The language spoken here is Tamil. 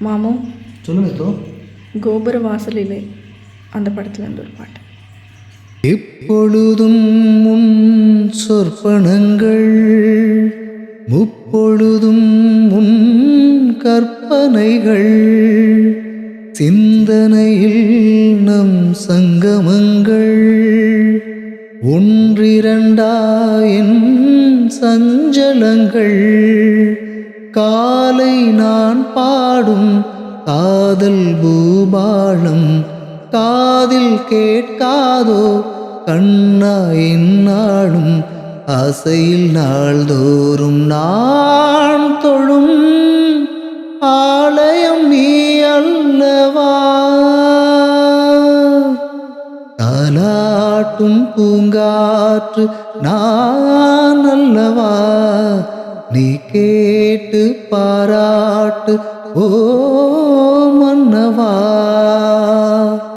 மாமு, சொல்லுங்க தோ. கோபுர வாசலிலே அந்த படத்துலேருந்து ஒரு பாட்டு. எப்பொழுதும் முன் சொற்பனங்கள், முப்பொழுதும் முன் கற்பனைகள், சிந்தனையில் நம் சங்கமங்கள், ஒன்றிரண்டாயின் சஞ்சலங்கள், காலை நான் பாடும் காதல் பூபாளம் காதில் கேட்காதோ கண்ணா என்னாலும், ஆசையில் நாள்தோறும் நான் தொழும் ஆலயம் நீ அல்லவா, தாலாட்டும் பூங்காற்று நான் அல்லவா, நீ கேட்டு பாராட்டு ஓ